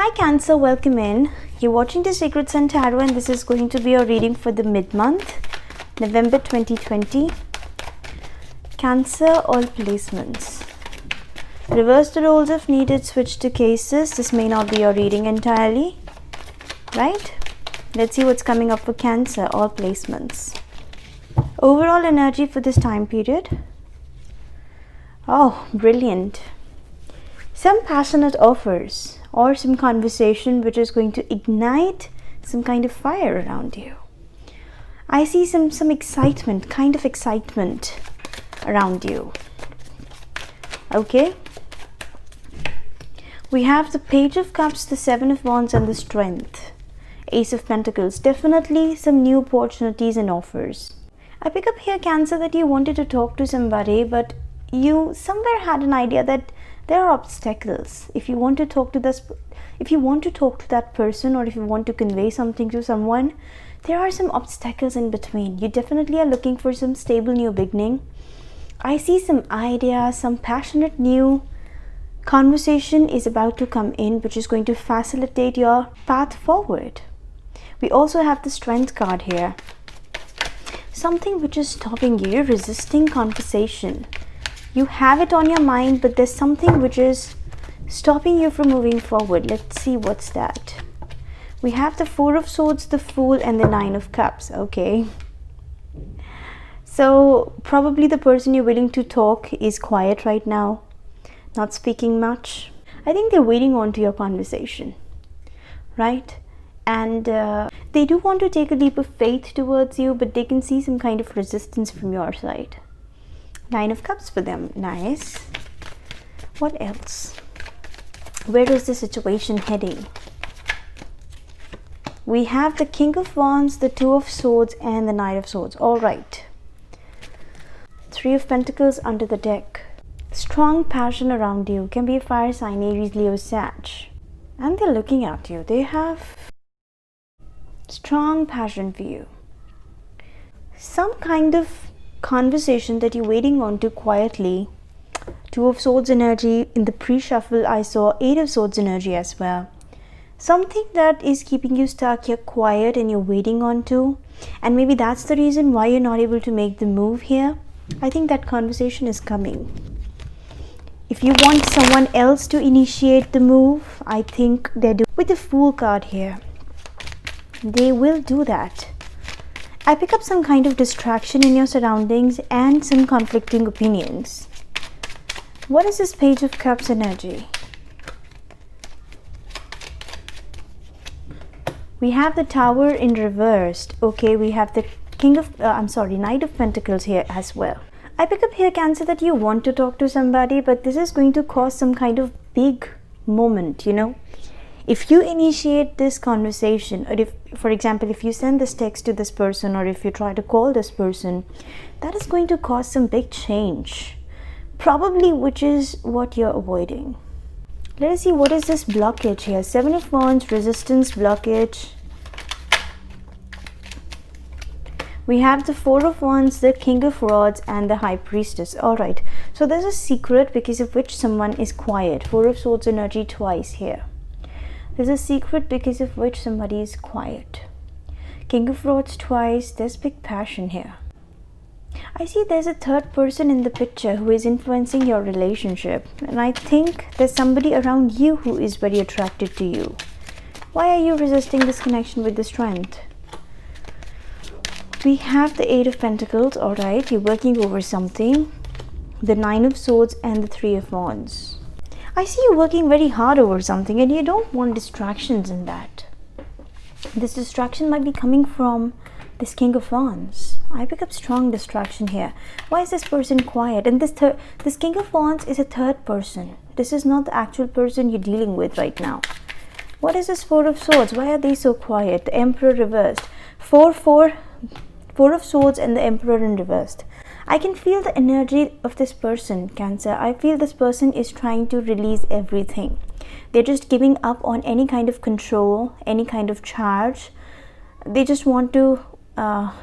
Hi Cancer, welcome in. You're watching the Secret Sun Tarot and this is going to be your reading for the mid-month, November 2020. Cancer, all placements. Reverse the roles if needed, switch to cases. This may not be your reading entirely, right? Let's see what's coming up for Cancer, all placements. Overall energy for this time period. Oh, brilliant. Some passionate offers or some conversation which is going to ignite some kind of fire around you. I see some excitement, kind of excitement around you. Okay. We have the Page of Cups, the Seven of Wands and the Strength. Ace of Pentacles. Definitely some new opportunities and offers. I pick up here, Cancer, that you wanted to talk to somebody, but you somewhere had an idea that there are obstacles. If you want to talk to that person, or if you want to convey something to someone, there are some obstacles in between. You definitely are looking for some stable new beginning. I see some ideas, some passionate new conversation is about to come in, which is going to facilitate your path forward. We also have the Strength card here. Something which is stopping you, resisting conversation. You have it on your mind, but there's something which is stopping you from moving forward. Let's see what's that. We have the Four of Swords, the Fool, and the Nine of Cups. Okay. So probably the person you're willing to talk is quiet right now, not speaking much. I think they're waiting on to your conversation, right? And they do want to take a leap of faith towards you, but they can see some kind of resistance from your side. Nine of Cups for them. Nice. What else? Where is the situation heading? We have the King of Wands, the Two of Swords, and the Knight of Swords. All right. Three of Pentacles under the deck. Strong passion around you. Can be a fire sign, Aries, Leo, Sag. And they're looking at you. They have strong passion for you. Some kind of conversation that you're waiting on to quietly. Two of Swords energy. In the pre-shuffle I saw Eight of Swords energy as well. Something that is keeping you stuck, you're quiet and you're waiting on to, and maybe that's the reason why you're not able to make the move here. I think that conversation is coming. If you want someone else to initiate the move, I think they're doing with the Fool card here. They will do that. I pick up some kind of distraction in your surroundings and some conflicting opinions. What is this Page of Cups energy? We have the Tower in reversed. Okay, we have the Knight of Pentacles here as well. I pick up here, Cancer, that you want to talk to somebody, but this is going to cause some kind of big moment, you know. If you initiate this conversation, or if, for example, if you send this text to this person, or if you try to call this person, that is going to cause some big change, probably, which is what you're avoiding. Let us see, what is this blockage here? Seven of Wands, resistance, blockage. We have the Four of Wands, the King of Rods, and the High Priestess. All right, so there's a secret because of which someone is quiet. Four of Swords energy twice here. There's a secret because of which somebody is quiet. King of Rods twice. There's big passion here. I see there's a third person in the picture who is influencing your relationship. And I think there's somebody around you who is very attracted to you. Why are you resisting this connection with the Strength? We have the Eight of Pentacles. All right, you're working over something. The Nine of Swords and the Three of Wands. I see you working very hard over something and you don't want distractions in that. This distraction might be coming from this King of Wands. I pick up strong distraction here. Why is this person quiet? And this King of Wands is a third person. This is not the actual person you're dealing with right now. What is this Four of Swords? Why are they so quiet? The Emperor reversed. Four of Swords and the Emperor in reversed. I can feel the energy of this person, Cancer. I feel this person is trying to release everything. They're just giving up on any kind of control, any kind of charge. They just want to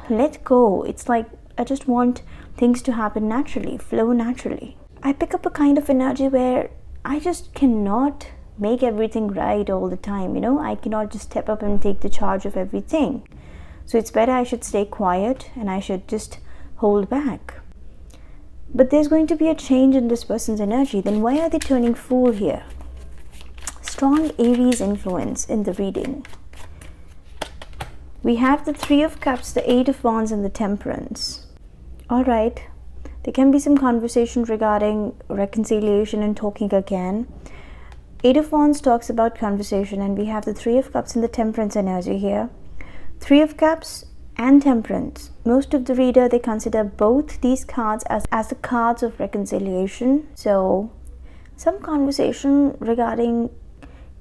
let go. It's like, I just want things to happen naturally, flow naturally. I pick up a kind of energy where I just cannot make everything right all the time. I cannot just step up and take the charge of everything. So it's better I should stay quiet and I should just hold back. But there's going to be a change in this person's energy. Then why are they turning fool here? Strong Aries influence in the reading. We have the Three of Cups, the Eight of Wands, and the Temperance. Alright, there can be some conversation regarding reconciliation and talking again. Eight of Wands talks about conversation, and we have the Three of Cups and the Temperance energy here. Three of Cups and Temperance. Most of the reader, they consider both these cards as the cards of reconciliation. So some conversation regarding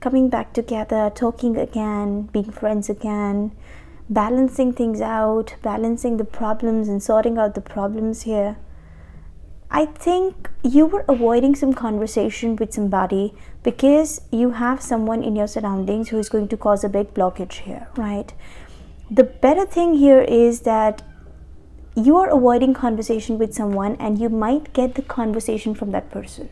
coming back together, talking again, being friends again, balancing things out, balancing the problems and sorting out the problems here. I think you were avoiding some conversation with somebody because you have someone in your surroundings who is going to cause a big blockage here, right? The better thing here is that you are avoiding conversation with someone and you might get the conversation from that person.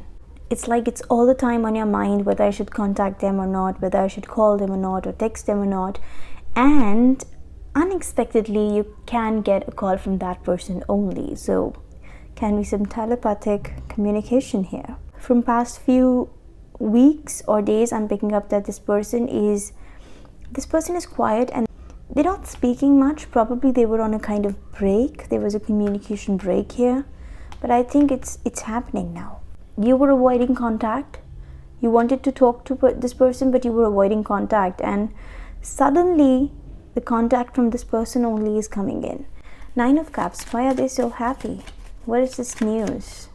It's like it's all the time on your mind whether I should contact them or not, whether I should call them or not, or text them or not. And unexpectedly, you can get a call from that person only. So can be some telepathic communication here. From past few weeks or days, I'm picking up that this person is quiet and they're not speaking much. Probably they were on a kind of break. There was a communication break here. But I think it's happening now. You were avoiding contact. You wanted to talk to this person, but you were avoiding contact. And suddenly, the contact from this person only is coming in. Nine of Cups. Why are they so happy? What is this news?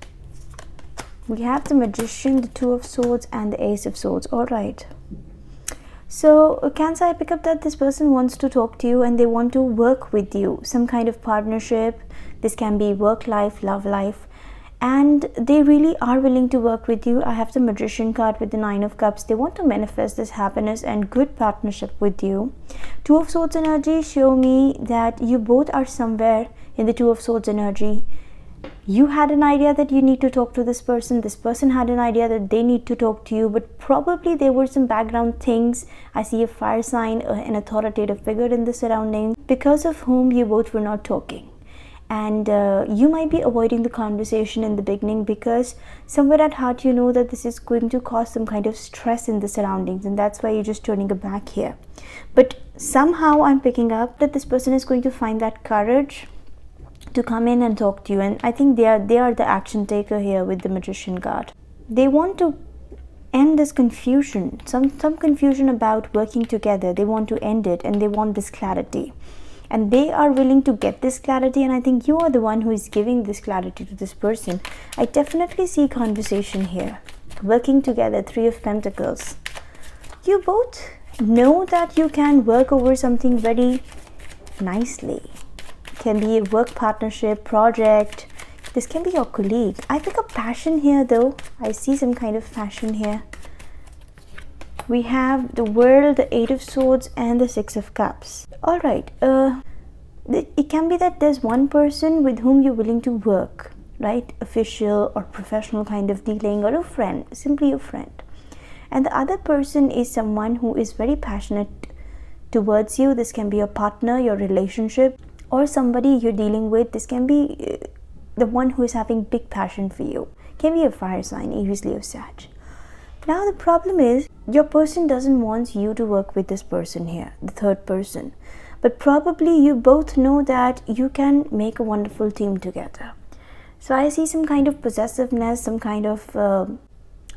We have the Magician, the Two of Swords, and the Ace of Swords. All right. So, Cancer, I pick up that this person wants to talk to you and they want to work with you. Some kind of partnership. This can be work life, love life. And they really are willing to work with you. I have the Magician card with the Nine of Cups. They want to manifest this happiness and good partnership with you. Two of Swords energy show me that you both are somewhere in the Two of Swords energy. You had an idea that you need to talk to this person. This person had an idea that they need to talk to you. But probably there were some background things. I see a fire sign, an authoritative figure in the surroundings, because of whom you both were not talking. And you might be avoiding the conversation in the beginning because somewhere at heart you know that this is going to cause some kind of stress in the surroundings, and that's why you're just turning it back here. But somehow I'm picking up that this person is going to find that courage to come in and talk to you, and I think they are the action taker here with the Magician card. They want to end this confusion, some confusion about working together. They want to end it and they want this clarity. And they are willing to get this clarity, and I think you are the one who is giving this clarity to this person. I definitely see conversation here. Working together, Three of Pentacles. You both know that you can work over something very nicely. It can be a work partnership, project. This can be your colleague. I pick up passion here though. I see some kind of passion here. We have the World, the Eight of Swords, and the Six of Cups. Alright, it can be that there's one person with whom you're willing to work, right? Official or professional kind of dealing, or a friend, simply a friend. And the other person is someone who is very passionate towards you. This can be your partner, your relationship, or somebody you're dealing with. This can be the one who is having big passion for you. Can be a fire sign, Aries, Leo, Sag. Now the problem is, your person doesn't want you to work with this person here, the third person. But probably you both know that you can make a wonderful team together. So I see some kind of possessiveness, some kind of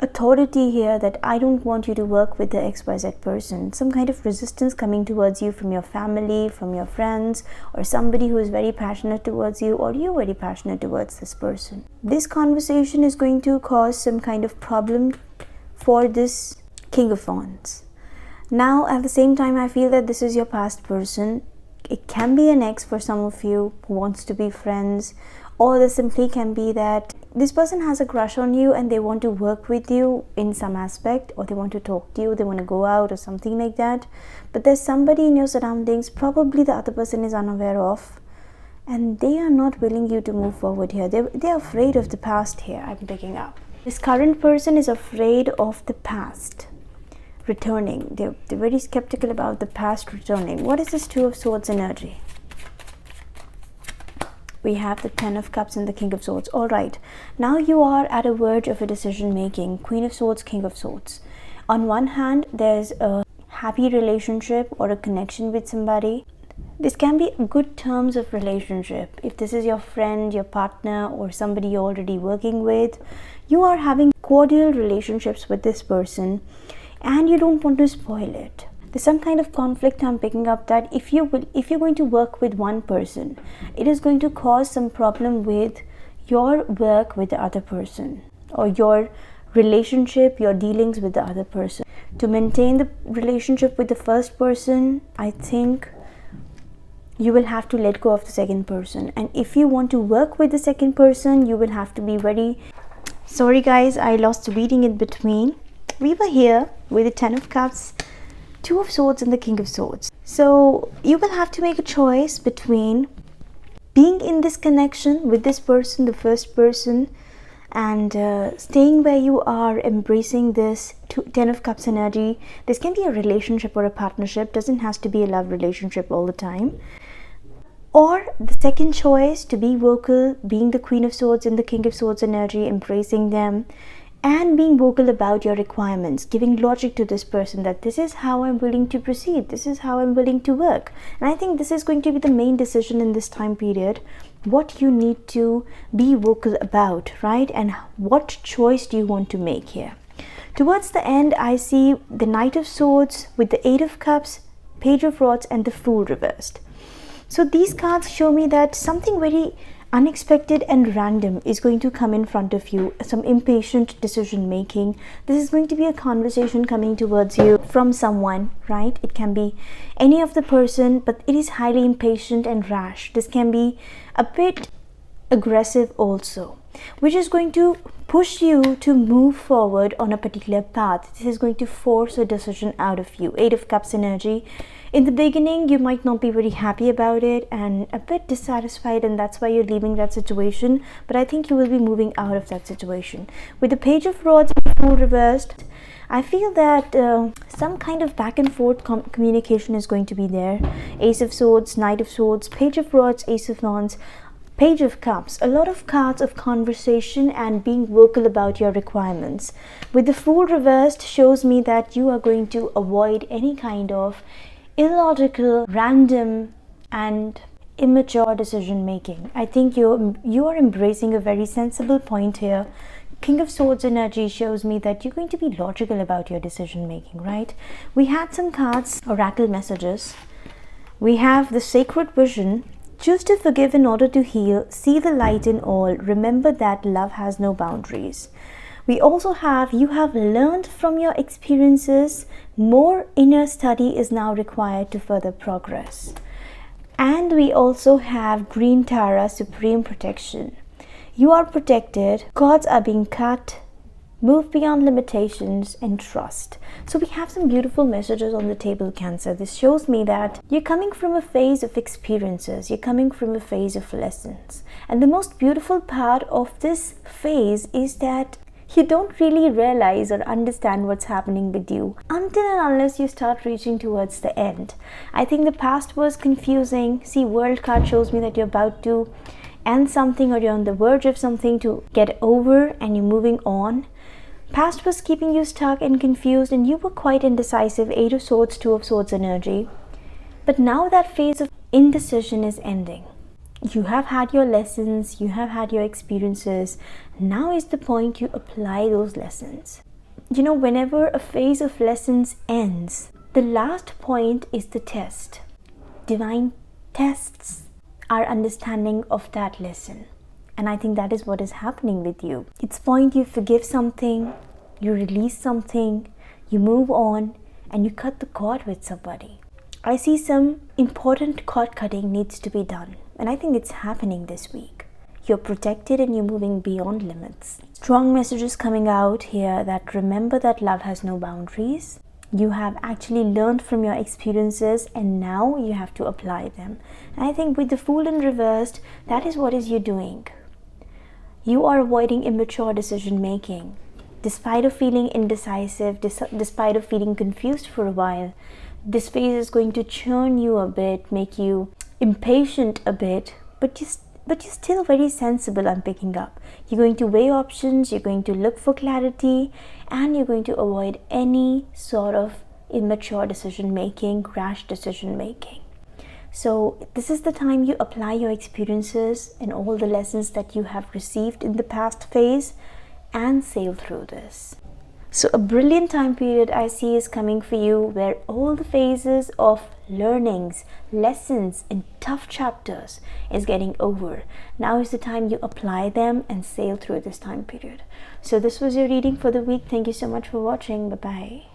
authority here that I don't want you to work with the XYZ person. Some kind of resistance coming towards you from your family, from your friends, or somebody who is very passionate towards you, or you're very passionate towards this person. This conversation is going to cause some kind of problem for this King of Wands. Now at the same time, I feel that this is your past person. It can be an ex for some of you who wants to be friends, or this simply can be that this person has a crush on you and they want to work with you in some aspect, or they want to talk to you, they want to go out or something like that. But there's somebody in your surroundings, probably the other person is unaware of, and they are not willing you to move forward here. They're afraid of the past here, I'm picking up. This current person is afraid of the past. returning. They're very skeptical about the past returning. What is this Two of Swords energy? We have the Ten of Cups and the King of Swords. All right, now you are at a verge of a decision making. Queen of Swords, King of Swords. On one hand, there's a happy relationship or a connection with somebody. This can be good terms of relationship. If this is your friend, your partner, or somebody you're already working with, you are having cordial relationships with this person and you don't want to spoil it. There's some kind of conflict I'm picking up, that if you're going to work with one person, it is going to cause some problem with your work with the other person, or your relationship, your dealings with the other person. To maintain the relationship with the first person, I think you will have to let go of the second person. And if you want to work with the second person, you will have to be very... Sorry guys, I lost the reading in between. We were here with the Ten of Cups, Two of Swords and the King of Swords. So you will have to make a choice between being in this connection with this person, the first person, and staying where you are, embracing this Ten of Cups energy. This can be a relationship or a partnership, doesn't have to be a love relationship all the time. Or the second choice, to be vocal, being the Queen of Swords and the King of Swords energy, embracing them and being vocal about your requirements, giving logic to this person that this is how I'm willing to proceed, this is how I'm willing to work. And I think this is going to be the main decision in this time period, what you need to be vocal about, right? And what choice do you want to make here? Towards the end, I see the Knight of Swords with the Eight of Cups, Page of Rods and the Fool reversed. So these cards show me that something very unexpected and random is going to come in front of you, some impatient decision making. This is going to be a conversation coming towards you from someone, right? It can be any of the person, but it is highly impatient and rash. This can be a bit aggressive also, which is going to push you to move forward on a particular path. This is going to force a decision out of you. Eight of Cups energy. In the beginning, you might not be very happy about it and a bit dissatisfied, and that's why you're leaving that situation. But I think you will be moving out of that situation. With the Page of Rods and the Fool reversed, I feel that some kind of back and forth communication is going to be there. Ace of Swords, Knight of Swords, Page of Rods, Ace of Wands, Page of Cups. A lot of cards of conversation and being vocal about your requirements. With the Fool reversed shows me that you are going to avoid any kind of illogical, random and immature decision making. I think you are embracing a very sensible point here. King of Swords energy shows me that you're going to be logical about your decision making, right? We had some cards, oracle messages. We have the Sacred Vision. Choose to forgive in order to heal. See the light in all. Remember that love has no boundaries. We also have, you have learned from your experiences. More inner study is now required to further progress. And we also have Green Tara, Supreme Protection. You are protected. Cords are being cut. Move beyond limitations and trust. So we have some beautiful messages on the table, Cancer. This shows me that you're coming from a phase of experiences. You're coming from a phase of lessons. And the most beautiful part of this phase is that you don't really realize or understand what's happening with you until and unless you start reaching towards the end. I think the past was confusing. See, World card shows me that you're about to end something, or you're on the verge of something to get over and you're moving on. Past was keeping you stuck and confused and you were quite indecisive. Eight of Swords, Two of Swords energy. But now that phase of indecision is ending. You have had your lessons, you have had your experiences. Now is the point you apply those lessons. You know, whenever a phase of lessons ends, the last point is the test. Divine tests our understanding of that lesson. And I think that is what is happening with you. It's point you forgive something, you release something, you move on, and you cut the cord with somebody. I see some important cord cutting needs to be done. And I think it's happening this week. You're protected and you're moving beyond limits. Strong messages coming out here that remember that love has no boundaries. You have actually learned from your experiences and now you have to apply them. And I think with the Fool in reversed, that is what is you doing. You are avoiding immature decision making. despite of feeling indecisive, despite of feeling confused for a while, this phase is going to churn you a bit, make you impatient a bit, but you're still very sensible. I'm picking up. You're going to weigh options, you're going to look for clarity, and you're going to avoid any sort of immature decision making, rash decision making. So this is the time you apply your experiences and all the lessons that you have received in the past phase and sail through this. So a brilliant time period I see is coming for you, where all the phases of learnings, lessons, and tough chapters is getting over. Now is the time you apply them and sail through this time period. So this was your reading for the week. Thank you so much for watching. Bye bye.